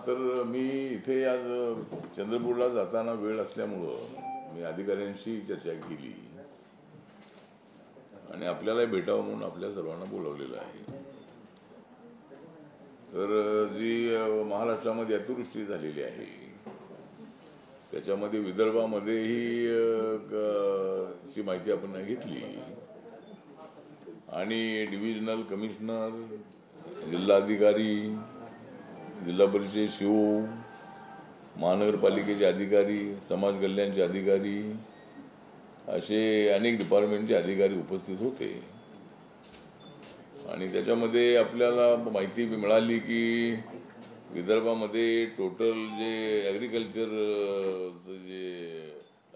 तर मी इथे आज चंद्रपूरला जाताना वेळ असल्यामुळं मी अधिकाऱ्यांशी चर्चा केली आणि आपल्याला भेटावं म्हणून आपल्या सर्वांना बोलावलेलं आहे. तर जी महाराष्ट्रामध्ये अतिवृष्टी झालेली आहे त्याच्यामध्ये विदर्भामध्येही ची माहिती आपण घेतली आणि डिव्हिजनल कमिशनर, जिल्हाधिकारी, जिल्हा परिषद शिव, महानगरपालिकेचे अधिकारी, समाज कल्याणचे अधिकारी असे अनेक डिपार्टमेंटचे अधिकारी उपस्थित होते आणि त्याच्यामध्ये आपल्याला माहिती मिळाली की विदर्भामध्ये टोटल जे ॲग्रिकल्चर जे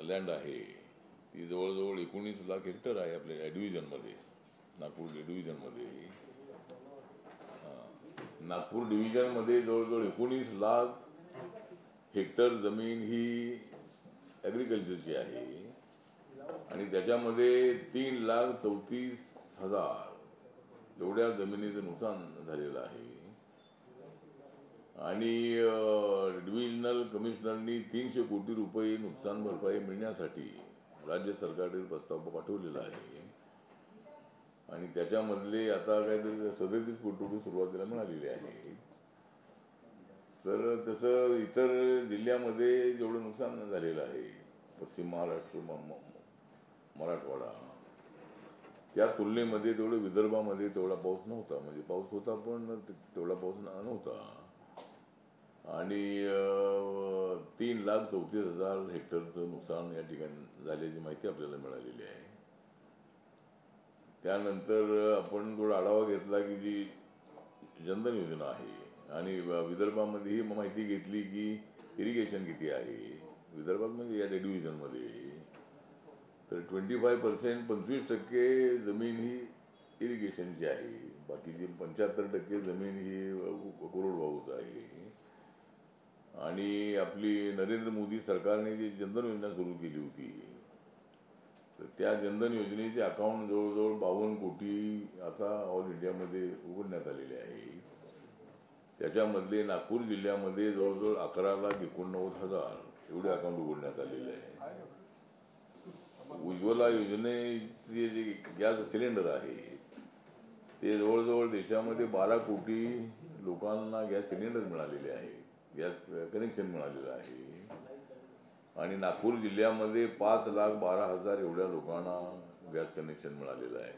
लँड आहे ती जवळजवळ 19 लाख हेक्टर आहे आपल्या डिव्हिजनमध्ये. नागपूर डिव्हिजनमध्ये जवळजवळ 19 लाख हेक्टर जमीन ही ॲग्रिकल्चरची आहे आणि त्याच्यामध्ये 3,34,000 एवढ्या जमिनीचं नुकसान झालेलं आहे आणि डिव्हिजनल कमिशनरनी 300 कोटी रुपये नुकसान भरपाई मिळण्यासाठी राज्य सरकारकडे प्रस्ताव पाठवलेला आहे आणि त्याच्यामधले आता काहीतरी 37 कोटी रुपये सुरुवातीला मिळालेले आहे. तर तसं इतर जिल्ह्यामध्ये जेवढं नुकसान झालेलं आहे पश्चिम महाराष्ट्र, मराठवाडा त्या तुलनेमध्ये तेवढं विदर्भामध्ये तेवढा पाऊस नव्हता. म्हणजे पाऊस होता पण तेवढा पाऊस नव्हता आणि 3,34,000 हेक्टरचं नुकसान या ठिकाणी झाल्याची माहिती आपल्याला मिळालेली आहे. त्यानंतर आपण थोडा आढावा घेतला की जी जनधन योजना आहे आणि विदर्भामध्ये ही माहिती घेतली की इरिगेशन किती आहे विदर्भात, म्हणजे या डिव्हिजनमध्ये तर 25% 25% जमीन ही इरिगेशनची आहे, बाकीची 75% जमीन ही कोरडवाहूच आहे. आणि आपली नरेंद्र मोदी सरकारने जी जनधन योजना सुरू केली होती तर त्या जनधन योजनेचे अकाउंट जवळजवळ 52 कोटी आता ऑल इंडियामध्ये उघडण्यात आलेले आहे. त्याच्यामधले नागपूर जिल्ह्यामध्ये जवळजवळ 11,89,000 एवढे अकाउंट उघडण्यात आलेले आहे. उज्ज्वला योजनेचे जे गॅस सिलेंडर आहे ते जवळजवळ देशामध्ये 12 कोटी लोकांना गॅस सिलेंडर मिळालेले आहे, गॅस कनेक्शन मिळालेलं आहे आणि नागपूर जिल्ह्यामध्ये 5,12,000 एवढ्या लोकांना गॅस कनेक्शन मिळालेलं आहे.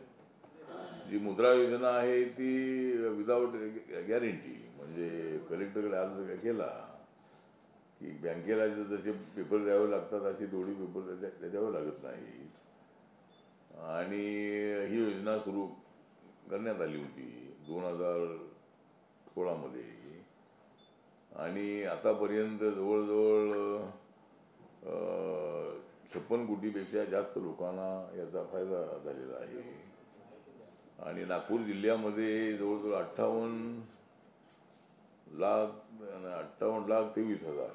जी मुद्रा योजना आहे ती विदाउट गॅरंटी, म्हणजे कलेक्टरकडे अर्ज केला की बँकेला जसे पेपर द्यावे लागतात अशी तेवढी पेपर द्यावे लागत नाही आणि ही योजना सुरू करण्यात आली होती 2016 मध्ये आणि आतापर्यंत जवळजवळ 56 कोटीपेक्षा जास्त लोकांना याचा फायदा झालेला आहे आणि नागपूर जिल्ह्यामध्ये जवळजवळ 58,23,000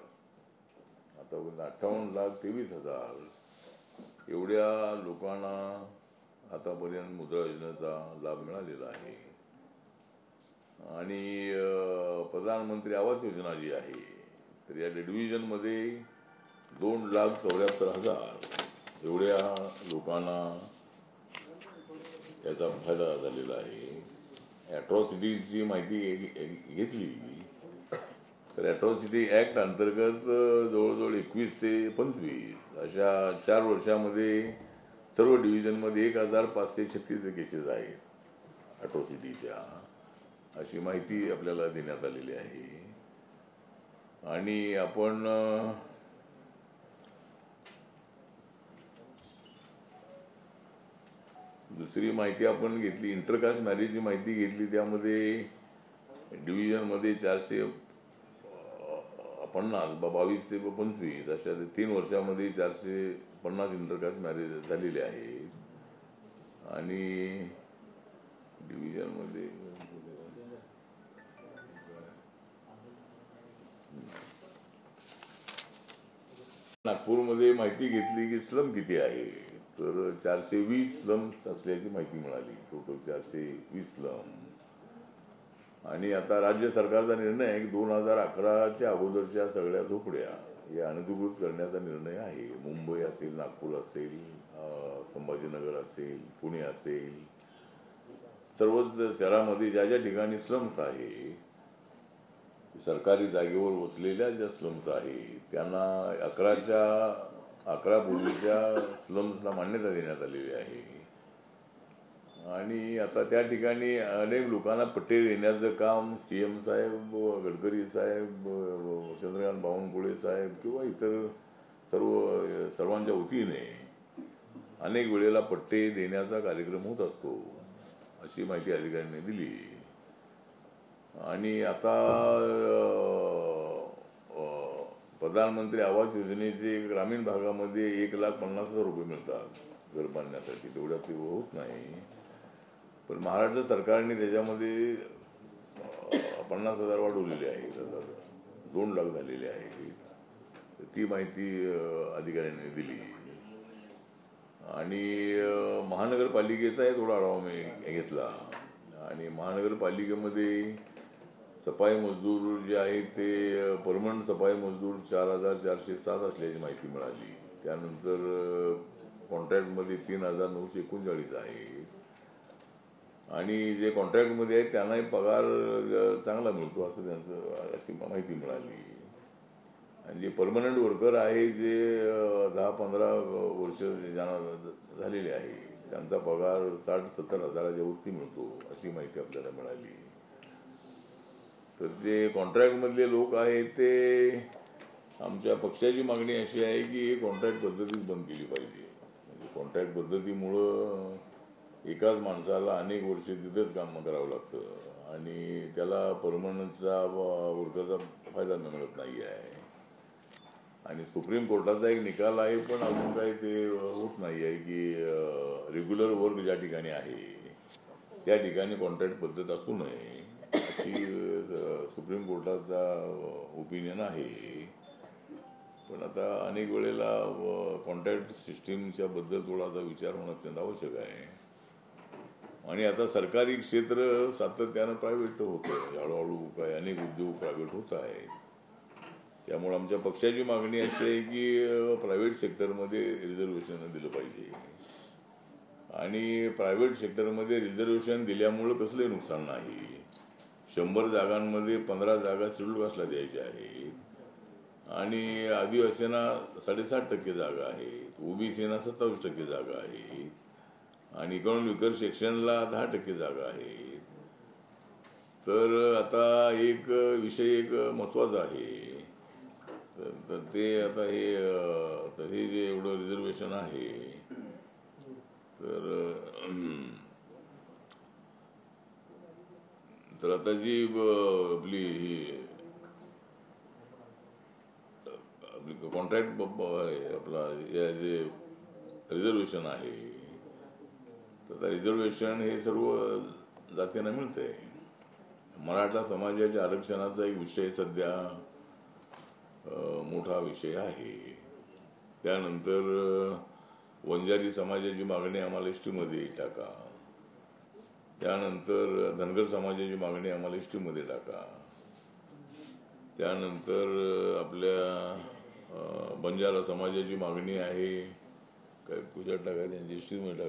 आतापर्यंत 58,23,000 एवढ्या लोकांना आतापर्यंत मुद्रा योजनेचा लाभ मिळालेला आहे. आणि प्रधानमंत्री आवास योजना जी आहे तर या डिव्हिजनमध्ये 2,74,000 एवढ्या लोकांना याचा फायदा झालेला आहे. ॲट्रॉसिटीची माहिती घेतली तर ॲट्रॉसिटी ॲक्ट अंतर्गत जवळजवळ 21 ते 25 अशा 4 वर्षामध्ये सर्व डिव्हिजनमध्ये 1,536 केसेस आहेत ॲट्रॉसिटीच्या, अशी माहिती आपल्याला देण्यात आलेली आहे. आणि आपण दुसरी माहिती आपण घेतली, इंटरकास्ट मॅरेजची माहिती घेतली. त्यामध्ये डिव्हिजनमध्ये 450 22 ते 25 अशा 3 वर्षामध्ये 450 इंटरकास्ट मॅरेज झालेले आहेत आणि डिव्हिजनमध्ये नागपूरमध्ये माहिती घेतली की स्लम किती आहे तर 420 स्लम्स असल्याची माहिती मिळाली. टोटल 420 स्लम आणि आता राज्य सरकारचा निर्णय आहे की 2011च्या अगोदरच्या सगळ्या झोपड्या या अनधिकृत करण्याचा निर्णय आहे. मुंबई असेल, नागपूर असेल, संभाजीनगर असेल, पुणे असेल, सर्वच शहरामध्ये ज्या ज्या ठिकाणी स्लम्स आहे, सरकारी जागेवर वसलेल्या ज्या स्लम्स आहेत, त्यांना 11 पूर्वीच्या स्लम्सला मान्यता देण्यात आलेली आहे. आणि आता त्या ठिकाणी अनेक लोकांना पट्टे देण्याचं काम CM साहेब, गडकरी साहेब, चंद्रकांत बावनकुळे साहेब किंवा इतर सर्वांच्या वतीने अनेक वेळेला पट्टे देण्याचा कार्यक्रम होत असतो, अशी माहिती अधिकाऱ्यांनी दिली. आणि आता प्रधानमंत्री आवास योजनेचे ग्रामीण भागामध्ये 1,50,000 रुपये मिळतात घर बांधण्यासाठी, तेवढ्यात ते होत नाही. पण महाराष्ट्र सरकारने त्याच्यामध्ये 50,000 वाढवलेले आहेत, 2 लाख झालेले आहेत. ती माहिती अधिकाऱ्यांनी दिली. आणि महानगरपालिकेचाही थोडा आढावा मी घेतला. आणि महानगरपालिकेमध्ये सफाई मजदूर जे आहेत ते परमनंट सफाई मजदूर 4,407 असल्याची माहिती मिळाली. त्यानंतर कॉन्ट्रॅक्टमध्ये 3,939 आहेत. आणि जे कॉन्ट्रॅक्टमध्ये आहेत त्यांनाही पगार चांगला मिळतो असं त्यांचं अशी माहिती मिळाली. आणि जे परमनंट वर्कर आहे जे 10-15 वर्ष ज्यांना झालेले आहे त्यांचा पगार 60-70 हजाराच्या वरती मिळतो अशी माहिती आपल्याला मिळाली. तर जे कॉन्ट्रॅक्टमधले लोक आहेत ते आमच्या पक्षाची मागणी अशी आहे की ही कॉन्ट्रॅक्ट पद्धतीच बंद केली पाहिजे. म्हणजे कॉन्ट्रॅक्ट पद्धतीमुळं एकाच माणसाला अनेक वर्ष तिथेच काम करावं लागतं आणि त्याला परमनंटचा वर्करचा फायदा मिळत नाही आहे. आणि सुप्रीम कोर्टाचा एक निकाल आहे पण अजून काही ते होत नाही आहे की रेग्युलर वर्क ज्या ठिकाणी आहे त्या ठिकाणी कॉन्ट्रॅक्ट पद्धत असू नये अशी सुप्रीम कोर्टाचा ओपिनियन आहे. पण आता अनेक वेळेला कॉन्ट्रॅक्ट सिस्टीमच्या बद्दल थोडासा विचार होणं अत्यंत आवश्यक आहे. आणि आता सरकारी क्षेत्र सातत्यानं प्रायव्हेट होतं, हळूहळू काय अनेक उद्योग प्रायव्हेट होत आहेत. त्यामुळे आमच्या पक्षाची मागणी अशी आहे की प्रायव्हेट सेक्टरमध्ये रिझर्वेशन दिलं पाहिजे. आणि प्रायव्हेट सेक्टरमध्ये रिझर्वेशन दिल्यामुळं कसलंही नुकसान नाही. 100 जागांमध्ये 15 जागा शेड्यूल कास्टला द्यायच्या आहेत. आणि आदिवासींना 7.5% जागा आहेत, OBCना 27% जागा आहेत. आणि इकॉनॉमिकल सेक्शनला 10% जागा आहेत. तर आता एक विषय एक महत्वाचा आहे. तर ते आता हे जे एवढं रिझर्वेशन आहे तर आता जी आपली कॉन्ट्रॅक्ट आपला जे रिझर्वेशन आहे तर रिझर्वेशन हे सर्व जातींना मिळतंय. मराठा समाजाच्या आरक्षणाचा एक विषय सध्या मोठा विषय आहे. त्यानंतर वंजारी समाजाची मागणी आम्हाला ST मध्ये टाका. त्यानंतर धनगर समाजाची मागणी आम्हाला ST मध्ये टाका. त्यानंतर आपल्या बंजारा समाजाची मागणी आहे काय कुशात टाका, त्यांची ST मध्ये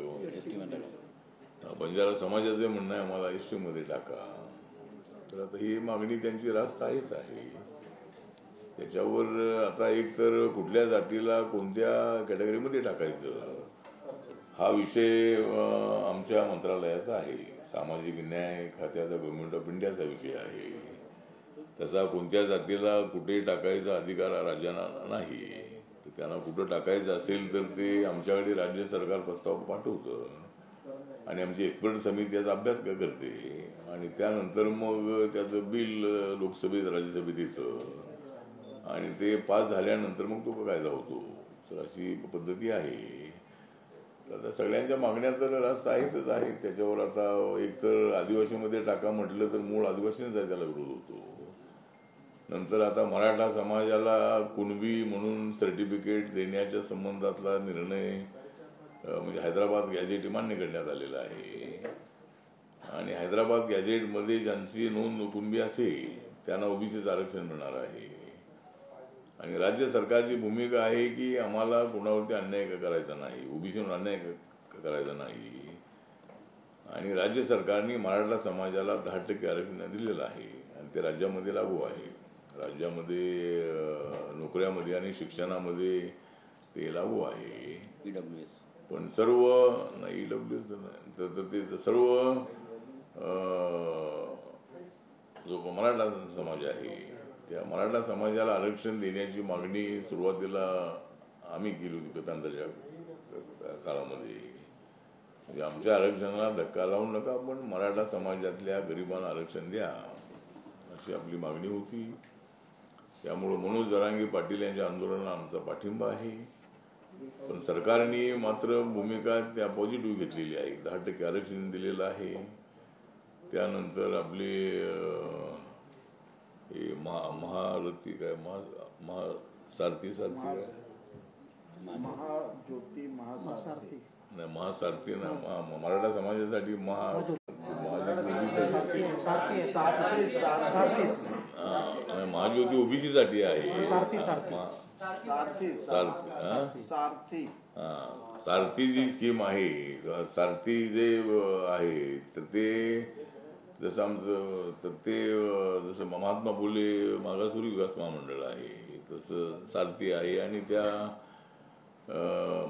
टाका. बंजारा समाजाचे म्हणणं आहे आम्हाला ST मध्ये टाका. तर आता ही मागणी त्यांची रास्त आहेच आहे. त्याच्यावर आता एक तर कुठल्या जातीला कोणत्या कॅटेगरीमध्ये टाकायचं हा विषय आमच्या मंत्रालयाचा आहे. सामाजिक न्याय खात्याचा गव्हर्नमेंट ऑफ इंडियाचा विषय आहे. तसा कोणत्या जातीला कुठे टाकायचा अधिकार राज्यांना नाही. तर त्यांना कुठं टाकायचं असेल तर ते आमच्याकडे राज्य सरकार प्रस्ताव पाठवतं आणि आमची एक्सपर्ट समिती त्याचा अभ्यास करते आणि त्यानंतर मग त्याचं बिल लोकसभेत राज्यसभेत येतं आणि ते पास झाल्यानंतर मग तो कायदा होतो. तर अशी पद्धती आहे. आता सगळ्यांच्या मागण्या तर रास्त आहेतच आहेत. त्याच्यावर आता एक तर आदिवासीमध्ये टाका म्हटलं तर मूळ आदिवासीनेच त्याला विरोध होतो. नंतर आता मराठा समाजाला कुणबी म्हणून सर्टिफिकेट देण्याच्या संबंधातला निर्णय म्हणजे हैदराबाद गॅझेट मान्य करण्यात आलेला आहे. आणि हैदराबाद गॅझेटमध्ये ज्यांची नोंद कुणबी असेल त्यांना ओबीसीचं आरक्षण मिळणार आहे. आणि राज्य सरकारची भूमिका आहे की आम्हाला कोणावरती अन्याय करायचा नाही, ओबीसीवर अन्याय करायचा नाही. आणि राज्य सरकारने मराठा समाजाला 10% आरक्षण दिलेलं आहे आणि ते राज्यामध्ये लागू आहे. राज्यामध्ये नोकऱ्यामध्ये आणि शिक्षणामध्ये ते लागू आहे. EWS पण सर्व नाही, EWS तर ते सर्व जो मराठा समाज आहे त्या मराठा समाजाला आरक्षण देण्याची मागणी सुरुवातीला आम्ही केली होती पेतांतरच्या काळामध्ये. म्हणजे आमच्या आरक्षणाला धक्का लावू नका, पण मराठा समाजातल्या गरिबांना आरक्षण द्या अशी आपली मागणी होती. त्यामुळे मनोज जरांगे पाटील यांच्या आंदोलनाला आमचा पाठिंबा आहे. पण सरकारने मात्र भूमिका त्या पॉझिटिव्ह घेतलेली आहे. 10% आरक्षण दिलेलं आहे. त्यानंतर आपले महारथी काय महासारथी महाज्योती महासारथी नाही, महासारथी ना मराठा समाजासाठी महाज्योती ओबीसीसाठी आहे. सारथी जी स्कीम आहे, सारथी जे आहे तर ते जसं आमचं तर ते जसं महात्मा फुले मागासवर्गीय विकास महामंडळ आहे तसं सारथी आहे. आणि त्या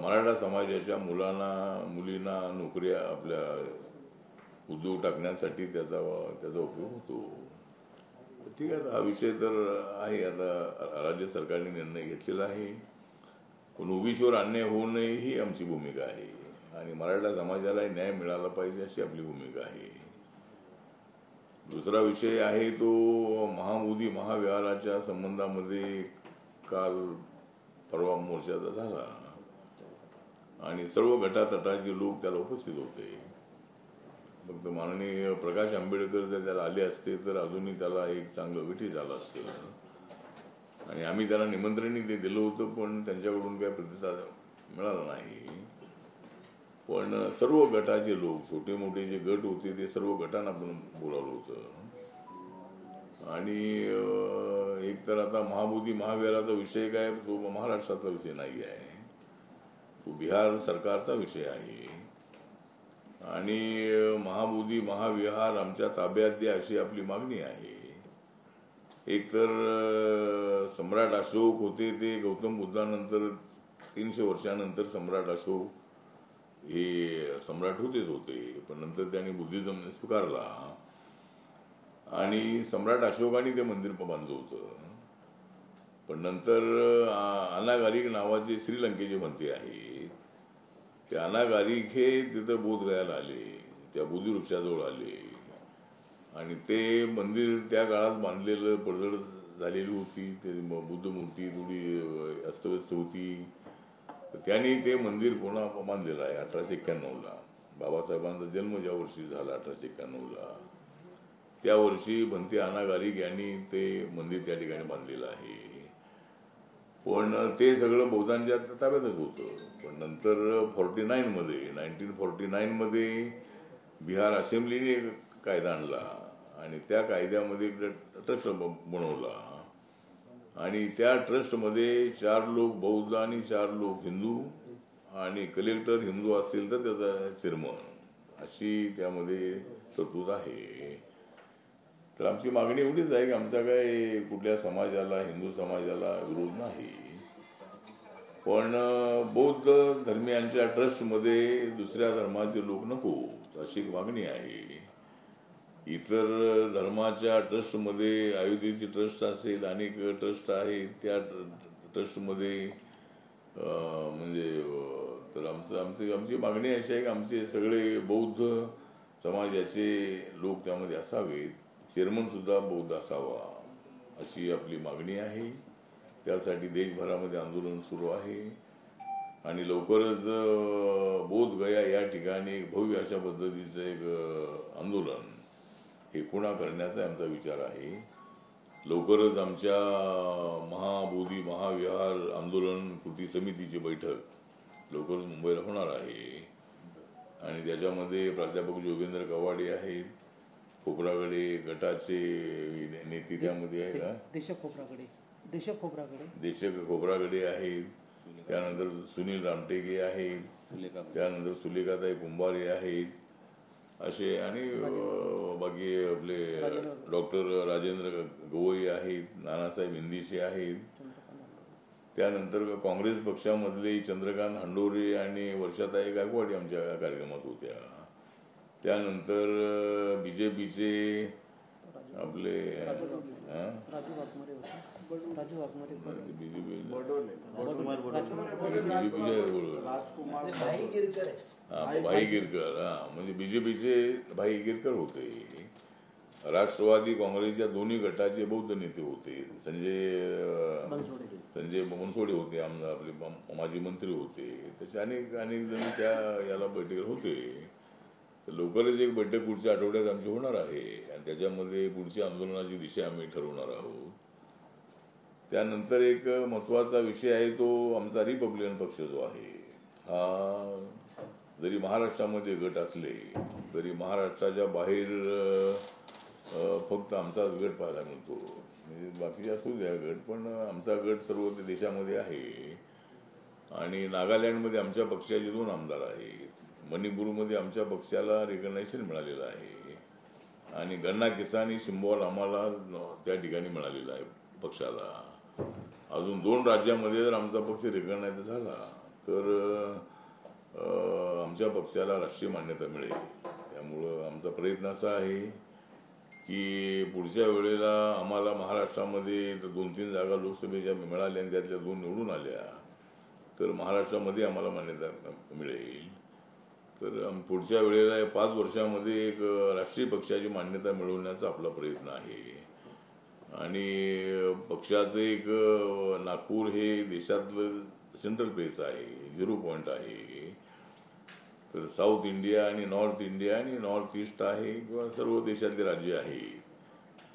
मराठा समाजाच्या मुलींना नोकऱ्या आपल्या उद्योग टाकण्यासाठी त्याचा उपयोग होतो. ठीक आहे, हा विषय तर आहे. आता राज्य सरकारने निर्णय घेतलेला आहे. पण ओबीसीवर अन्याय होऊ नये ही आमची भूमिका आहे आणि मराठा समाजाला न्याय मिळाला पाहिजे अशी आपली भूमिका आहे. दुसरा विषय आहे तो महामोदी महाविहाराच्या संबंधामध्ये काल परवा मोर्चा झाला आणि सर्व गटातटाचे लोक त्याला उपस्थित होते. फक्त माननीय प्रकाश आंबेडकर जर त्याला आले असते तर अजूनही त्याला एक चांगलं विठी झालं असतं. आणि आम्ही त्यांना निमंत्रणही ते दिलं होतं, पण त्यांच्याकडून काही प्रतिसाद मिळाला नाही. पण सर्व गटाचे लोक, छोटे मोठे जे गट होते ते सर्व गटांना आपण बोलावलं होतं. आणि एक तर आता महामोदी महाविहाराचा विषय काय तो महाराष्ट्राचा विषय नाही आहे, तो बिहार सरकारचा विषय आहे. आणि महामोदी महाविहार आमच्या ताब्यात द्या अशी आपली मागणी आहे. एक तर सम्राट अशोक होते ते गौतम बुद्धानंतर 300 वर्षानंतर सम्राट अशोक हे सम्राट होते, पण नंतर त्यांनी बुद्धिझम स्वीकारला आणि सम्राट अशोकाने ते मंदिर बांधलं होतं. पण नंतर अनागारिक नावाचे श्रीलंकेचे मंत्री आहेत, ते अनागारिक हे तिथं बोधगयाला आले, त्या बोधिवृक्षाजवळ आले आणि ते मंदिर त्या काळात बांधलेलं पडझड झालेली होती. ते बुद्ध मूर्ती थोडी अस्तव्यस्त होती. त्यांनी ते मंदिर पुन्हा बांधलेलं आहे 1891ला. बाबासाहेबांचा जन्म ज्या वर्षी झाला 1891ला त्या वर्षी भंते अनागारिक यांनी ते मंदिर त्या ठिकाणी बांधलेलं आहे. पण ते सगळं बौद्धांच्या ताब्यातच होतं. पण नंतर 1949 मध्ये बिहार असेंब्लीने एक कायदा आणला आणि त्या कायद्यामध्ये ट्रस्ट बनवला आणि त्या ट्रस्टमध्ये 4 लोक बौद्ध आणि 4 लोक हिंदू आणि कलेक्टर हिंदू असतील तर त्याचा चेअरमन अशी त्यामध्ये तरतूद आहे. तर आमची मागणी एवढीच आहे की आमचा काय कुठल्या समाजाला, हिंदू समाजाला विरोध नाही, पण बौद्ध धर्मियांच्या ट्रस्टमध्ये दुसऱ्या धर्माचे लोक नको अशी मागणी आहे. इतर धर्माच्या ट्रस्टमध्ये अयोध्येची ट्रस्ट असेल, अनेक ट्रस्ट आहेत, त्या ट्रस्टमध्ये म्हणजे तर आमची मागणी अशी आहे की आमचे सगळे बौद्ध समाजाचे लोक त्यामध्ये असावेत, चेअरमन सुद्धा बौद्ध असावा अशी आपली मागणी आहे. त्यासाठी देशभरामध्ये आंदोलन सुरू आहे आणि लवकरच बोधगया या ठिकाणी एक भव्य अशा पद्धतीचं एक आंदोलन हे पुन्हा करण्याचा आमचा विचार आहे. लवकरच आमच्या महाबोधी महाविहार आंदोलन कृती समितीची बैठक लवकरच मुंबईला होणार आहे आणि त्याच्यामध्ये प्राध्यापक जोगेंद्र कवाडे आहेत, खोब्रागडे गटाचे नेते त्यामध्ये आहेत. देशक खोब्रागडे आहेत, त्यानंतर सुनील रामटेके आहेत, त्यानंतर सुलेखाताई कुंभारे आहेत, असे आणि बाकी आपले डॉक्टर राजेंद्र गवई आहेत, नानासाहेब इंदिशे आहेत. त्यानंतर काँग्रेस पक्षामधले चंद्रकांत हंडोरे आणि वर्षाताई गायकवाड आमच्या कार्यक्रमात होत्या. त्यानंतर बीजेपीचे आपले भाई गिरकर, म्हणजे बीजेपीचे भाई गिरकर होते. राष्ट्रवादी काँग्रेसच्या दोन्ही गटाचे बौद्ध नेते होते. संजय बनसोडे होते, आपले माजी मंत्री होते. त्याचे अनेक जण त्या याला बैठकीला होते. तर लवकरच एक बैठक पुढच्या आठवड्यात आमची होणार आहे आणि त्याच्यामध्ये पुढच्या आंदोलनाची दिशा आम्ही ठरवणार आहोत. त्यानंतर एक महत्वाचा विषय आहे तो आमचा रिपब्लिकन पक्ष जो आहे हा, जरी महाराष्ट्रामध्ये गट असले तरी महाराष्ट्राच्या बाहेर फक्त आमचाच गट पाहायला मिळतो. म्हणजे बाकीचे असू द्या गट, पण आमचा गट सर्व देशामध्ये आहे. आणि नागालँडमध्ये आमच्या पक्षाचे 2 आमदार आहेत. मणिपूरमध्ये आमच्या पक्षाला रिकग्नायझेशन मिळालेलं आहे आणि गन्ना किसानी सिम्बॉल आम्हाला त्या ठिकाणी मिळालेला आहे पक्षाला. अजून 2 राज्यामध्ये जर आमचा पक्ष रिकग्नाइज झाला तर आमच्या पक्षाला राष्ट्रीय मान्यता मिळेल. त्यामुळं आमचा प्रयत्न असा आहे की पुढच्या वेळेला आम्हाला महाराष्ट्रामध्ये 2-3 जागा लोकसभेच्या मिळाल्या आणि त्यातल्या 2 निवडून आल्या तर महाराष्ट्रामध्ये आम्हाला मान्यता मिळेल. तर पुढच्या वेळेला 5 वर्षामध्ये एक राष्ट्रीय पक्षाची मान्यता मिळवण्याचा आपला प्रयत्न आहे. आणि पक्षाचं एक नागपूर हे देशातलं सेंट्रल प्लेस आहे, 0 पॉइंट आहे. तर साऊथ इंडिया आणि नॉर्थ इंडिया आणि नॉर्थ ईस्ट आहे किंवा सर्व देशातले राज्य आहेत,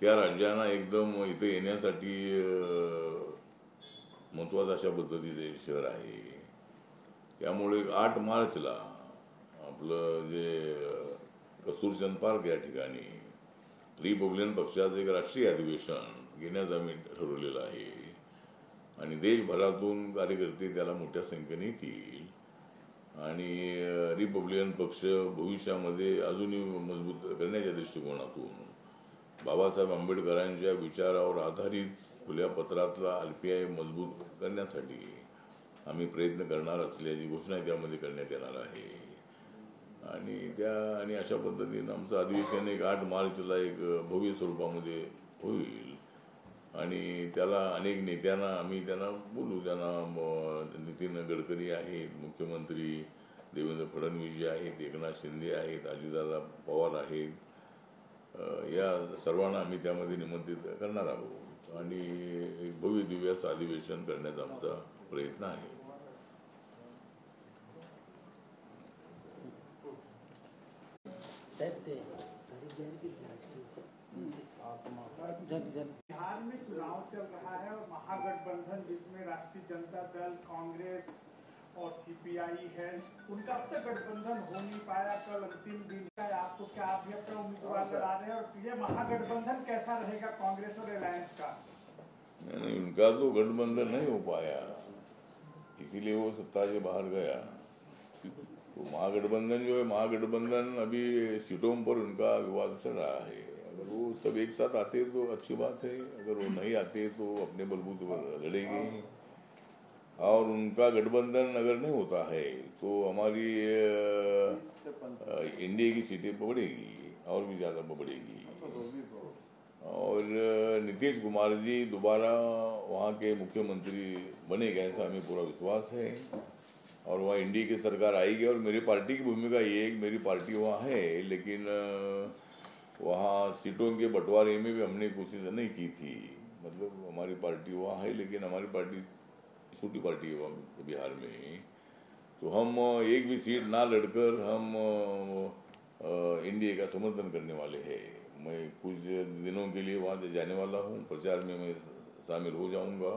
त्या राज्यांना एकदम इथे येण्यासाठी महत्वाचं अशा पद्धतीचे शहर आहे. त्यामुळे 8 मार्चला आपलं जे कस्तुरचंद पार्क या ठिकाणी रिपब्लिकन पक्षाचं एक राष्ट्रीय अधिवेशन घेण्याचं आम्ही ठरवलेलं आहे आणि देशभरातून कार्यकर्ते त्याला मोठ्या संख्येने येतील. आणि रिपब्लिकन पक्ष भविष्यामध्ये अजूनही मजबूत करण्याच्या दृष्टिकोनातून बाबासाहेब आंबेडकरांच्या विचारावर आधारित खुल्या पत्रातला RPI मजबूत करण्यासाठी आम्ही प्रयत्न करणार असल्याची घोषणा त्यामध्ये करण्यात येणार आहे. आणि अशा पद्धतीनं आमचं अधिवेशन एक 8 मार्चला एक भव्य स्वरूपामध्ये होईल आणि त्याला अनेक नेत्यांना आम्ही त्यांना बोलू. त्यांना नितीन गडकरी आहेत, मुख्यमंत्री देवेंद्र फडणवीस जे आहेत, एकनाथ शिंदे आहेत, अजितदादा पवार आहेत, या सर्वांना आम्ही त्यामध्ये निमंत्रित करणार आहोत आणि एक भव्य दिव्य असं अधिवेशन करण्याचा आमचा प्रयत्न आहे. बिहार में चुनाव चल रहा है और महागठबंधन जिसमें राष्ट्रीय जनता दल, कांग्रेस और CPI है, उनका अब तक गठबंधन हो नहीं पाया. कल अंतिम दिन है. आपको क्या, आप भी अपना उम्मीदवार लड़ा रहे हैं और ये महागठबंधन कैसा रहेगा कांग्रेस और अलायंस का? नहीं, उनका तो गठबंधन नहीं हो पाया, इसीलिए वो सत्ता से बाहर गया. तो महागठबंधन जो है, महागठबंधन अभी सीटों पर उनका विवाद चल रहा है. अगर वो सब एक साथ आते तो अच्छी बात है, अगर वो नहीं आते तो अपने बलबूते पर लड़ेंगे. और उनका गठबंधन अगर नहीं होता है तो हमारी इंडिया की सीटें बढ़ेगी और भी ज़्यादा बढ़ेगी. और नीतीश कुमार जी दोबारा वहाँ के मुख्यमंत्री बनेगा ऐसा हमें पूरा विश्वास है. और वहाँ इंडिया की सरकार आएगी और मेरी पार्टी की भूमिका ये है कि मेरी पार्टी वहाँ है, लेकिन वहाँ सीटों के बंटवारे में भी हमने कोशिश नहीं की थी. मतलब हमारी पार्टी वहाँ है लेकिन हमारी पार्टी छोटी पार्टी है वहाँ बिहार में. तो हम एक भी सीट ना लड़कर हम इंडिया का समर्थन करने वाले हैं. मैं कुछ दिनों के लिए वहाँ जाने वाला हूँ, प्रचार में मैं शामिल हो जाऊँगा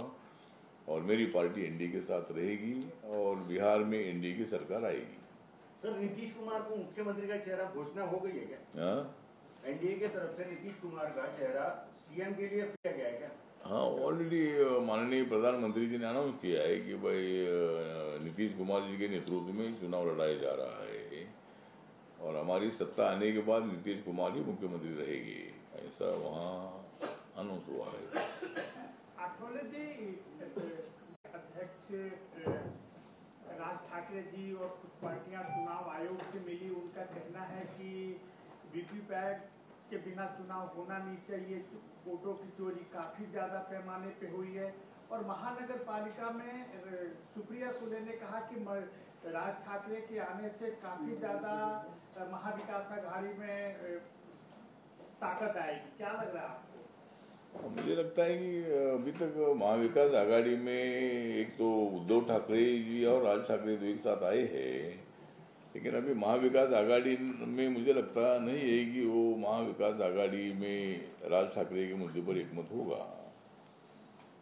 और मेरी पार्टी इंडिया के साथ रहेगी और बिहार में इंडिया की सरकार आएगी. सर नीतीश कुमार को मुख्यमंत्री का चेहरा घोषणा हो गई है क्या? हाँ एनडीए की तरफ से नीतीश कुमार का चेहरा सीएम के लिए किया गया है क्या? हाँ, ऑलरेडी माननीय प्रधानमंत्री जी ने अनाउंस किया है कि भाई नीतीश कुमार जी के नेतृत्व में चुनाव लड़ाया जा रहा है और हमारी सत्ता आने के बाद नीतीश कुमार ही मुख्यमंत्री रहेगी, ऐसा वहाँ अनाउंस हुआ है। आठवले जी, अध्यक्ष राज ठाकरे जी और कुछ पार्टियां चुनाव आयोग से मिली, उनका कहना है कि वीवीपैट के बिना चुनाव होना नहीं चाहिए, वोटों की चोरी काफी ज्यादा पैमाने पे हुई है। और महानगर पालिका में सुप्रिया सुले ने कहा कि राज ठाकरे के आने से काफी ज्यादा महाविकास आघाड़ी में ताकत आएगी, क्या लग रहा है आपको? मुझे लगता है कि अभी तक महाविकास आघाड़ी में एक तो उद्धव ठाकरे जी और राज ठाकरे तो एक साथ आए हैं, लेकिन अभी महाविकास आघाड़ी में मुझे लगता नहीं है कि वो महाविकास आघाड़ी में राज ठाकरे के मुद्दे पर एकमत होगा।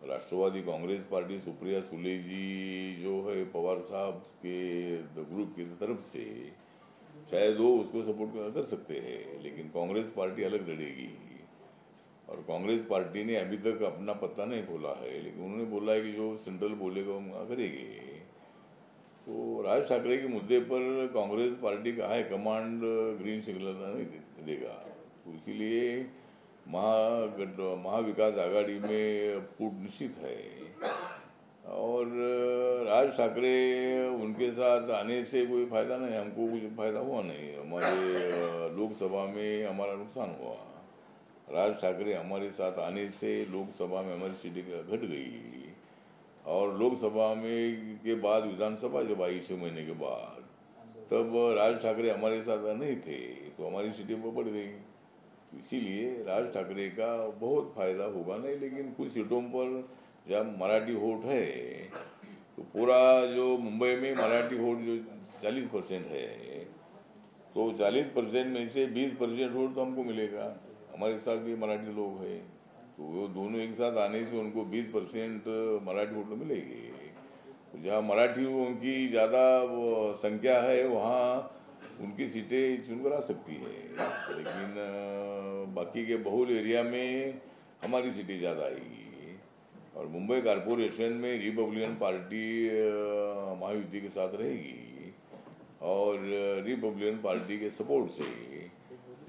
राष्ट्रवादी कांग्रेस पार्टी सुप्रिया सुले जी जो है पवार साहब के ग्रुप की तरफ से शायद वो उसको सपोर्ट कर सकते हैं, लेकिन कांग्रेस पार्टी अलग लड़ेगी और कांग्रेस पार्टी ने अभी तक अपना पत्ता नहीं खोला है, लेकिन उन्होंने बोला है कि जो सेंट्रल बोलेगा हम करेंगे। तो राज ठाकरे के मुद्दे पर कांग्रेस पार्टी का हाई कमांड ग्रीन सिग्नल नहीं देगा, तो इसीलिए महाविकास आघाड़ी में फूट निश्चित है और राज ठाकरे उनके साथ आने से कोई फायदा नहीं, हमको कुछ फायदा हुआ नहीं, हमारे लोकसभा में हमारा नुकसान हुआ। राज ठाकरे हमारे साथ आने से लोकसभा में हमारी सीटें घट गई और लोकसभा में के बाद विधानसभा जब आई 6 महीने के बाद, तब राज ठाकरे हमारे साथ नहीं थे तो हमारी सीटें बढ़ गई। इसीलिए राज ठाकरे का बहुत फायदा होगा नहीं, लेकिन कुछ सीटों पर जब मराठी वोट है तो पूरा जो मुंबई में मराठी वोट जो 40% है, तो 40% में से 20% वोट तो हमको मिलेगा, हमारे साथ भी मराठी लोग हैं, तो वो दोनों एक साथ आने से उनको 20% मराठी वोट मिलेगी। जहाँ मराठियों की ज़्यादा संख्या है वहाँ उनकी सीटें चुनकर आ सकती है, लेकिन बाकी के बहुल एरिया में हमारी सीटें ज़्यादा आएगी और मुंबई कारपोरेशन में रिपब्लिकन पार्टी महायुति के साथ रहेगी और रिपब्लिकन पार्टी के सपोर्ट से,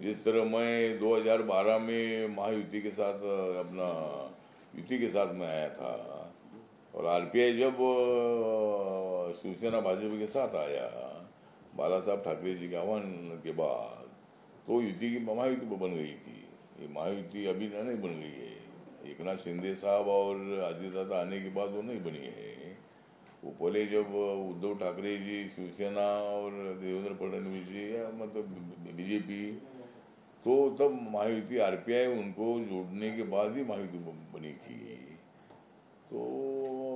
जिस तरह मैं 2012 में महायुति के साथ अपना युति के साथ मैं आया था और आरपीआई जब शिवसेना भाजपा के साथ आया बाला साहब ठाकरे जी के आह्वान के बाद, तो युति की महायुति बन गई थी। ये महायुति अभी नहीं बन गई है, एकनाथ शिंदे साहब और अजित दादा आने के बाद वो नहीं बनी है। वो पहले जब उद्धव ठाकरे जी शिवसेना और देवेंद्र फडणवीस जी मतलब बीजेपी, तो तब महायुति आरपीआई उनको जोड़ने के बाद ही महायुति बनी थी। तो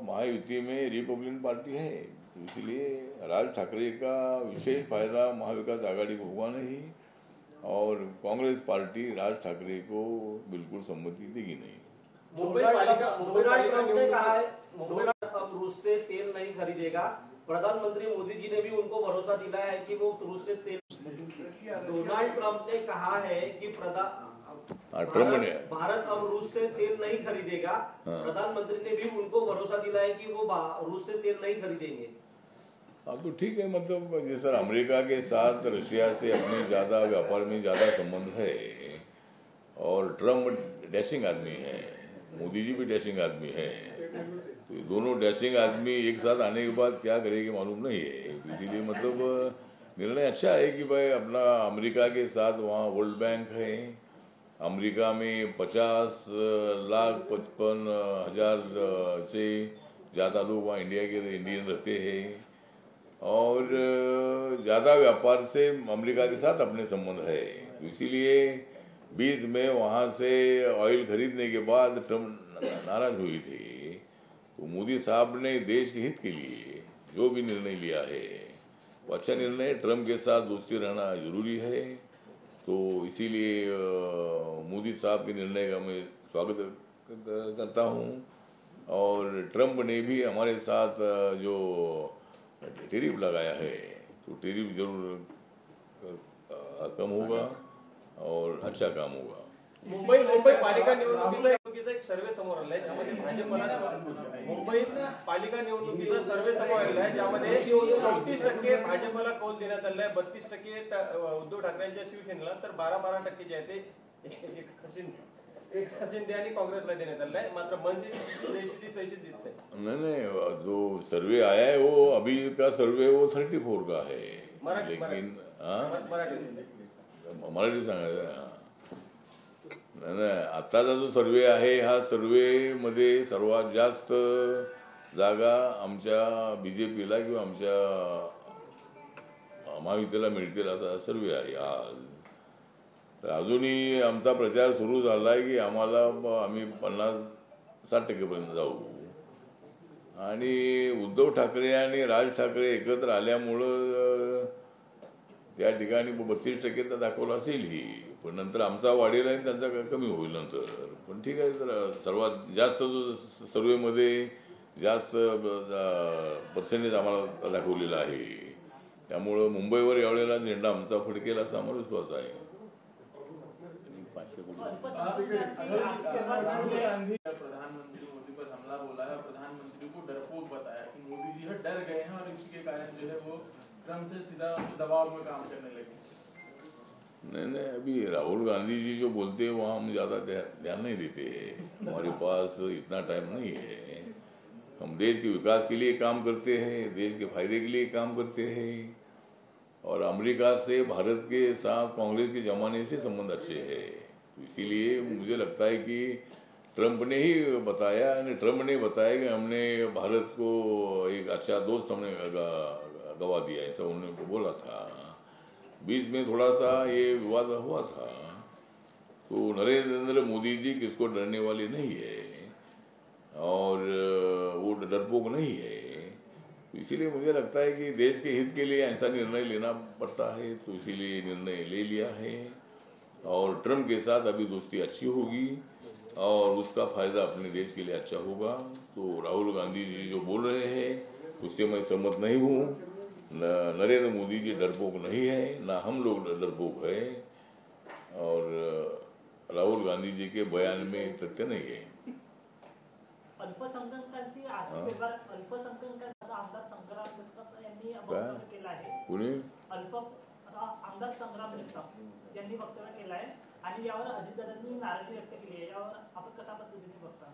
महायुति में रिपब्लिकन पार्टी है, तो इसलिए राज ठाकरे का विशेष फायदा महाविकास आघाड़ी को हुआ नहीं और कांग्रेस पार्टी राज ठाकरे को बिल्कुल सम्मति देगी नहीं। मुंबई पालिका ने कहा है अब रूस से तेल नहीं खरीदेगा। प्रधानमंत्री मोदी जी ने भी उनको भरोसा दिलाया है कि वो रूस से तेल। डोनाल्ड ट्रंप ने कहा है कि भारत अब रूस से तेल नहीं खरीदेगा। प्रधानमंत्री ने भी उनको भरोसा दिलाया कि वो रूस से तेल नहीं खरीदेंगे। अब तो ठीक है, मतलब जिस तरह अमेरिका के साथ रशिया से अपने ज्यादा व्यापार में ज्यादा संबंध है और ट्रम्प डैशिंग आदमी है, मोदी जी भी डैशिंग आदमी है, तो ये दोनों डैशिंग आदमी एक साथ आने के बाद क्या करेंगे मालूम नहीं है। तो इसीलिए मतलब निर्णय अच्छा है कि भाई अपना अमेरिका के साथ वहाँ वर्ल्ड बैंक है, अमेरिका में 50,55,000 से ज़्यादा लोग वहाँ इंडियन रहते हैं और ज़्यादा व्यापार से अमेरिका के साथ अपने संबंध है। तो इसीलिए 20 में वहाँ से ऑयल खरीदने के बाद ट्रम्प नाराज हुई थी, तो मोदी साहब ने देश के हित के लिए जो भी निर्णय लिया है वो अच्छा निर्णय। ट्रम्प के साथ दोस्ती रहना जरूरी है, तो इसीलिए मोदी साहब के निर्णय का मैं स्वागत करता हूँ और ट्रम्प ने भी हमारे साथ जो टैरिफ लगाया है तो तो टेरिफ जरूर कम होगा और अच्छा काम होगा. मुंबई पालिका निवडणुकीचा एक सर्वे समोर आलाय ज्यामध्ये भाजपला मुंबई पालिका निवडणुकीचा सर्वे समोर आलेला आहे ज्यामध्ये 34% भाजपला कौल देण्यात आलाय, 32% उद्धव ठाकरेंच्या शिवसेनेला, तर 12% जे आहे ते एक शिंदे आणि काँग्रेसला देण्यात आलेला आहे. मात्र मनसे तशीच दिसते. नहीं, जो सर्वे आया है वो अभी का सर्वे वो 34 का है. लेकिन मराठी सांगायचं नाही, आताचा जो सर्वे आहे हा सर्वे मध्ये सर्वात जास्त जागा आमच्या बीजेपीला किंवा आमच्या महायुतीला मिळतील असा सर्वे आहे आज. तर अजूनही आमचा प्रचार सुरू झालाय की आम्ही 50-60% पर्यंत जाऊ. आणि उद्धव ठाकरे आणि राज ठाकरे एकत्र आल्यामुळं त्या ठिकाणी 32% तर दाखवलं असेल ही, पण नंतर आमचा वाढेल आणि त्यांचा कमी होईल नंतर. पण ठीक आहे, तर सर्वात जास्त जो सर्वेमध्ये जास्त पर्सेंटेज आम्हाला दाखवलेला आहे, त्यामुळं मुंबईवर यावेळेला झेंडा आमचा फडकेल असा आम्हाला विश्वास आहे. प्रधानमंत्री मोदी पर हमला बोला है, प्रधानमंत्री को डरपोक बताया कि मोदी जी डर गए हैं और इसी के कारण जो है वो ट्रम्प से सीधा दबाव में काम करने लगे. नहीं, अभी राहुल गांधी जी जो बोलते हैं वहाँ हम ज़्यादा ध्यान नहीं देते. हमारे पास इतना टाइम नहीं है. हम देश के विकास के लिए काम करते हैं, देश के फायदे के लिए काम करते हैं. और अमेरिका से भारत के साथ कांग्रेस के जमाने से संबंध अच्छे हैं. तो इसीलिए मुझे लगता है कि ट्रंप ने ही बताया, ट्रंप ने बताया कि हमने भारत को एक अच्छा दोस्त हमने गवा दिया, ऐसा उन्होंने बोला था. बीच में थोड़ा सा ये विवाद हुआ था. तो नरेंद्र मोदी जी किसको डरने वाले नहीं है और वो डरपोक नहीं है. तो इसीलिए मुझे लगता है कि देश के हित के लिए ऐसा निर्णय लेना पड़ता है, तो इसीलिए निर्णय ले लिया है. और ट्रंप के साथ अभी दोस्ती अच्छी होगी और उसका फायदा अपने देश के लिए अच्छा होगा. तो राहुल गांधी जी जो बोल रहे हैं उससे मैं सहमत नहीं हूँ. नरेंद्र मोदी जी डरपोक नहीं है, ना हम लोग डरपोक है, और राहुल गांधी जी के बयान में तथ्य नहीं है. अल्पसंख्याकांची आर्थिक व्यवहार अल्पसंख्याकांचा आमदार संग्राम जगताप यांनी वक्तव्य केलं आहे. कुणी आमदार संग्राम जगताप यांनी वक्तव्य केलं आहे आणि यावर अजितदादांनी नाराजी व्यक्त केली आहे. यावर आपण कशा पद्धतीने बघता?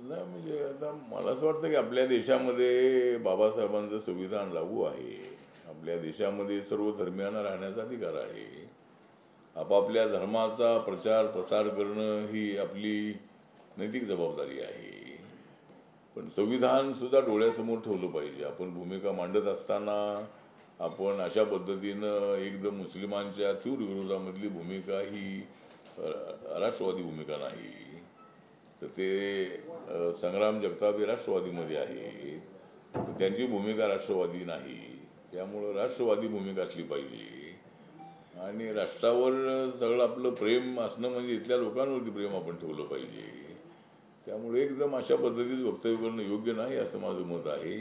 नाही, म्हणजे आता मला असं वाटतं की आपल्या देशामध्ये बाबासाहेबांचं संविधान लागू आहे. आपल्या देशामध्ये सर्व धर्मियांना राहण्याचा अधिकार आहे. आपापल्या धर्माचा प्रचार प्रसार करणं ही आपली नैतिक जबाबदारी आहे. पण संविधान सुद्धा डोळ्यासमोर ठेवलं पाहिजे. आपण भूमिका मांडत असताना आपण अशा पद्धतीनं एकदम मुस्लिमांच्या तीव्र विरोधामधली भूमिका ही राष्ट्रवादी भूमिका नाही. तर ते संग्राम जगताप हे राष्ट्रवादीमध्ये आहे, त्यांची भूमिका राष्ट्रवादी नाही. त्यामुळं राष्ट्रवादी भूमिका असली पाहिजे. आणि राष्ट्रावर सगळं आपलं प्रेम असणं म्हणजे इथल्या लोकांवरती प्रेम आपण ठेवलं पाहिजे. त्यामुळे एकदम अशा पद्धतीचं वक्तव्य करणं योग्य नाही असं माझं मत आहे.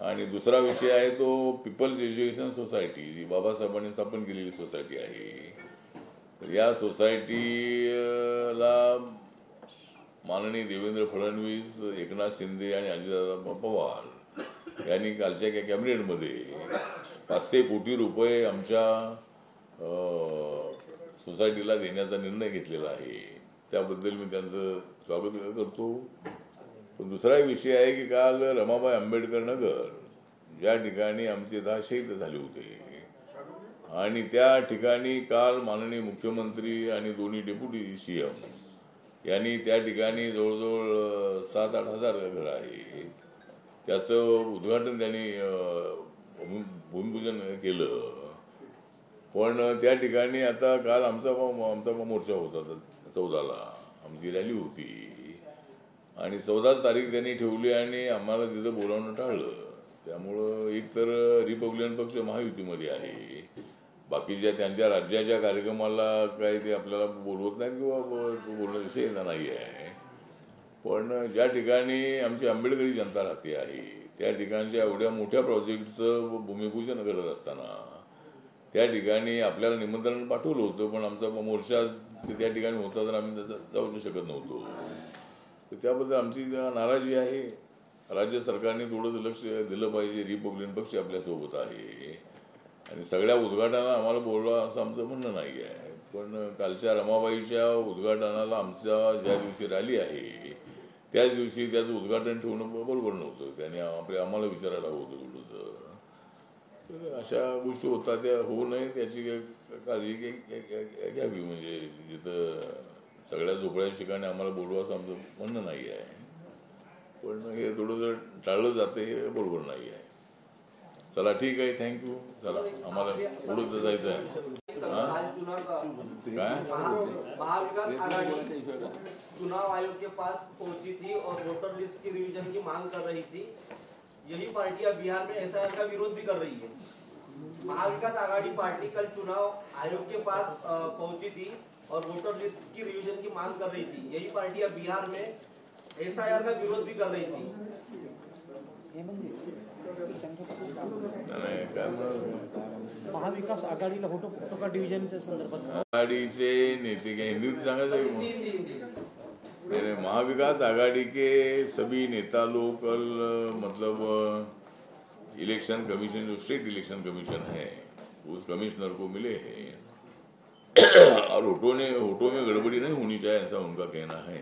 आणि दुसरा विषय आहे तो पीपल्स एज्युकेशन सोसायटी, जी बाबासाहेबांनी स्थापन केलेली सोसायटी आहे. तर या सोसायटीला माननीय देवेंद्र फडणवीस, एकनाथ शिंदे आणि अजितदादा पवार यांनी कालच्या कॅबिनेटमध्ये 500 कोटी रुपये आमच्या सोसायटीला देण्याचा निर्णय घेतलेला आहे. त्याबद्दल मी त्यांचं स्वागत करतो. पण दुसरा विषय आहे की काल रमाबाई आंबेडकर नगर ज्या ठिकाणी आमचे 10 शहीद झाले होते आणि त्या ठिकाणी काल माननीय मुख्यमंत्री आणि दोन्ही डेप्युटी सीएम यांनी त्या ठिकाणी जवळजवळ 7-8 हजार घर आहे, त्याचं उद्घाटन त्यांनी भूमिपूजन केलं. पण त्या ठिकाणी आता काल आमचा मोर्चा होता 14ला, आमची रॅली होती आणि 14 तारीख त्यांनी ठेवली आणि आम्हाला तिथं बोलावणं टाळलं. त्यामुळं एक तर रिपब्लिकन पक्ष महायुतीमध्ये आहे, बाकीच्या त्यांच्या राज्याच्या कार्यक्रमाला काय ते आपल्याला बोलवत नाही किंवा बोलणं विषय नाही आहे. पण ज्या ठिकाणी आमची आंबेडकरी जनता राहते आहे त्या ठिकाणच्या एवढ्या मोठ्या प्रोजेक्टचं भूमिपूजन करत असताना त्या ठिकाणी आपल्याला निमंत्रण पाठवलं होतं, पण आमचा मोर्चा त्या ठिकाणी होता तर आम्ही जाऊ शकत नव्हतो. तर त्याबद्दल आमची नाराजी आहे. राज्य सरकारने थोडं लक्ष दिलं पाहिजे. रिपब्लिकन पक्ष आपल्यासोबत आहे आणि सगळ्या उद्घाटनाला आम्हाला बोलवा असं आमचं म्हणणं नाही आहे. पण कालच्या रमाबाईच्या उद्घाटनाला आमच्या ज्या दिवशी रॅली आहे त्याच दिवशी त्याचं उद्घाटन ठेवणं बरोबर नव्हतं. त्याने आम्हाला विचारायला हवं होतं थोडंसं. तर अशा गोष्टी होतात त्या होऊ नये त्याची काळजी घ्यावी. म्हणजे जिथं सगळ्या झोपड्या ठिकाणी आम्हाला बोलवा असं आमचं म्हणणं नाही आहे, पण हे थोडं टाळलं जाते हे बरोबर नाही आहे. चला ठीक आहे, थँक्यू. चला आम्हाला पुढं जायचं आहे. काय महाविकास आघाड़ी चुनाव आयोग के पास पहुंची थी और वोटर लिस्ट की रिवीजन की मांग कर रही थी. यही पार्टियां बिहार में एसआईआर का विरोध भी कर रही है. महाविकास आघाड़ी पार्टी कल चुनाव आयोग के पास पहुंची थी और वोटर लिस्ट की रिवीजन की मांग कर रही थी. यही पार्टियां बिहार में एसआईआर का विरोध भी कर रही थी. महाविकास आघाडीला फोटो का डिव्हिजनच्या संदर्भात आघाडीचे नेते क्या हिंदी में सांगा मेरे महाविकास आघाड़ी के सभी नेता लोग कल मतलब इलेक्शन कमीशन जो स्टेट इलेक्शन कमीशन है उस कमिश्नर को मिले हैं और होटो में गड़बड़ी नहीं होनी चाहिए ऐसा उनका कहना है.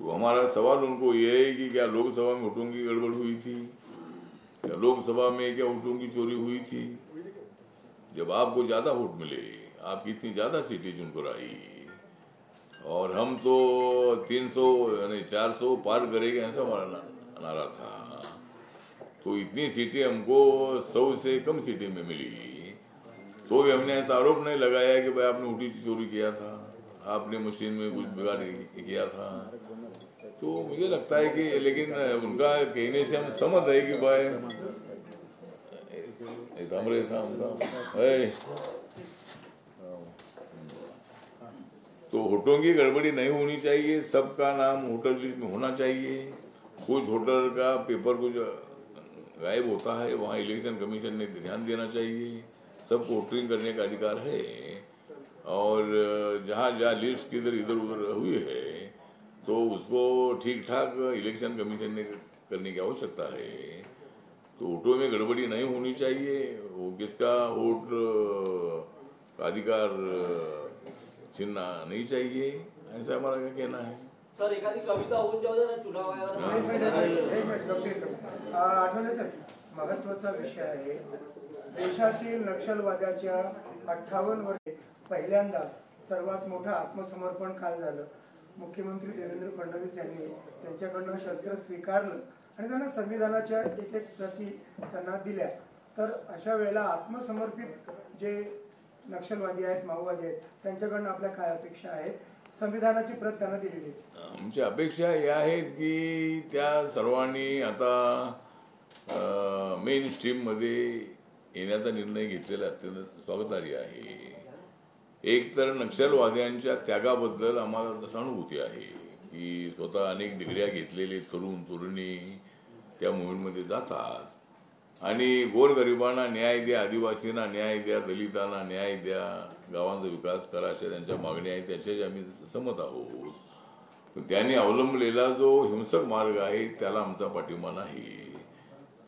तो हमारा सवाल उनको ये है कि क्या लोकसभा में वोटों की गड़बड़ हुई थी, क्या लोकसभा में क्या वोटों की चोरी हुई थी. जब आपको ज्यादा वोट मिले, आपकी इतनी ज्यादा सीटें चुनकर आई और हम तो 300 यानी 400 पार करेंगे ऐसा हमारा नारा था, तो इतनी सीटें हमको 100 से कम सीटें में मिली. तो भी हमने ऐसा आरोप नहीं लगाया कि भाई आपने वोटी चोरी किया था, आपने मशीन में कुछ बिगाड़ किया था. तो मुझे लगता है कि लेकिन उनका कहने से हम समझ है कि भाई तो वोटों की गड़बड़ी नहीं होनी चाहिए. सबका नाम वोटर लिस्ट में होना चाहिए. कुछ वोटर का पेपर कुछ गायब होता है, वहाँ इलेक्शन कमीशन ने ध्यान देना चाहिए. सबको वोटिंग करने का अधिकार है और जहाँ जहाँ लिस्ट किधर इधर उधर हुई है तो उसको ठीक ठाक इलेक्शन कमीशन ने करने की आवश्यकता है. तो वोटों में गड़बड़ी नहीं होनी चाहिए. वो किसका वोट का अधिकार छीनना नहीं चाहिए, ऐसा हमारा क्या कहना है. सर एखादी कविता होऊन जाऊ दे ना चुनाव आठवले सर, महत्वाचा विषय आहे. देशातील नक्षलवाद्याच्या 58 वर्षे पहिल्यांदा सर्वात मोठं आत्मसमर्पण काल झालं. मुख्यमंत्री देवेंद्र फडणवीस यांनी त्यांच्याकडनं शस्त्र स्वीकारलं आणि त्यांना संविधानाच्या एक एक प्रती त्यांना दिल्या. तर अशा वेळेला आत्मसमर्पित जे नक्षलवादी आहेत, माओवादी आहेत, त्यांच्याकडनं आपल्या काय अपेक्षा आहेत? संविधानाची प्रत त्यांना दिलेली आहे. आमची अपेक्षा या आहेत की त्या सर्वांनी आता मेन स्ट्रीम मध्ये येण्याचा निर्णय घेतलेला अत्यंत स्वागतार्ह आहे. एक तर नक्षलवाद्यांच्या त्यागाबद्दल आम्हाला सहानुभूती आहे की स्वतः अनेक डिग्र्या घेतलेले तरुण तरुणी त्या मोहीममध्ये जातात आणि गोरगरिबांना न्याय द्या, आदिवासींना न्याय द्या, दलितांना न्याय द्या, गावांचा विकास करा अशा त्यांच्या मागण्या आहेत. त्याच्याशी आम्ही सहमत आहोत. पण त्यांनी अवलंबलेला जो हिंसक मार्ग आहे त्याला आमचा पाठिंबा नाही.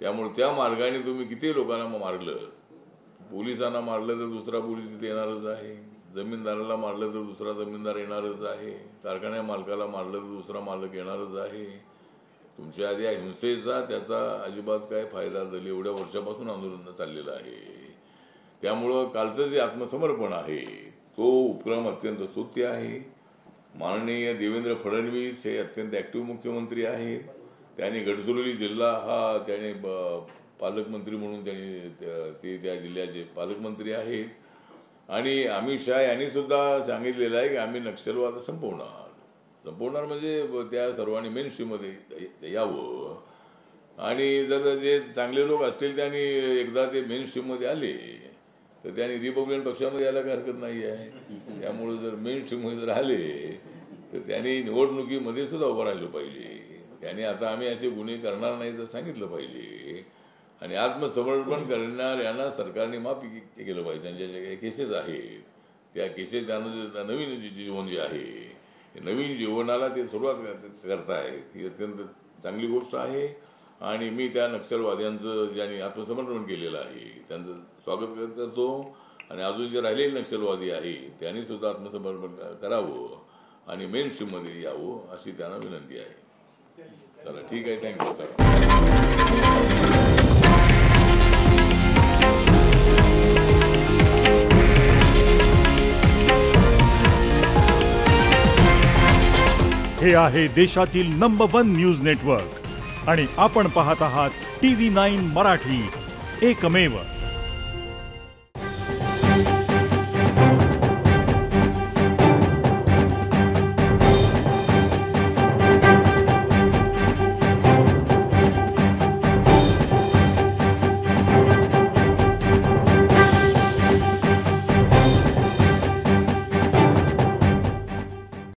त्यामुळे त्या मार्गाने तुम्ही किती लोकांना मारलं, पोलिसांना मारलं तर दुसरा पोलीस तिथे येणारच आहे, जमीनदाराला मारलं तर दुसरा जमीनदार येणारच आहे, कारखान्या मालकाला मारलं तर दुसरा मालक येणारच आहे. तुमच्या आधी हिंसेचा त्याचा अजिबात काय फायदा झाला. एवढ्या वर्षापासून आंदोलन चाललेलं आहे. त्यामुळं कालचं जे आत्मसमर्पण आहे तो उपक्रम अत्यंत स्तुत्य आहे. माननीय देवेंद्र फडणवीस हे अत्यंत ऍक्टिव्ह मुख्यमंत्री आहेत. त्यांनी गडचिरोली जिल्हा हा त्याने पालकमंत्री म्हणून ते त्या जिल्ह्याचे पालकमंत्री आहेत आणि अमित शहा यांनी सुद्धा सांगितलेलं आहे की आम्ही नक्षलवाद संपवणार म्हणजे त्या सर्वांनी मेन स्ट्रीममध्ये यावं. आणि जर जे चांगले लोक असतील त्यांनी एकदा ते मेन स्ट्रीममध्ये आले तर त्यांनी रिपब्लिकन पक्षामध्ये यायला काही हरकत नाही आहे. त्यामुळे जर मेन स्ट्रीममध्ये जर आले तर त्यांनी निवडणुकीमध्ये सुद्धा उभं राहिलं पाहिजे. त्यांनी आता आम्ही असे गुन्हे करणार नाही तर सांगितलं पाहिजे. आणि आत्मसमर्पण करणाऱ्यांना सरकारने माफ केलं पाहिजे. त्यांच्या ज्या काही केसेस आहेत त्या केसेस त्यांना नवीन जीवन जे आहे नवीन जीवनाला ते सुरुवात करतायत ही अत्यंत चांगली गोष्ट आहे. आणि मी त्या नक्षलवाद्यांचं ज्यांनी आत्मसमर्पण केलेलं आहे त्यांचं स्वागत करतो. आणि अजून जे राहिलेले नक्षलवादी आहे त्यांनी सुद्धा आत्मसमर्पण करावं आणि मेन स्ट्रीममध्ये यावं अशी त्यांना विनंती आहे. चला ठीक आहे, थँक्यू सर. हे आहे देशातील नंबर 1 न्यूज नेटवर्क आणि आपण पाहत आहात TV9 मराठी, एकमेव.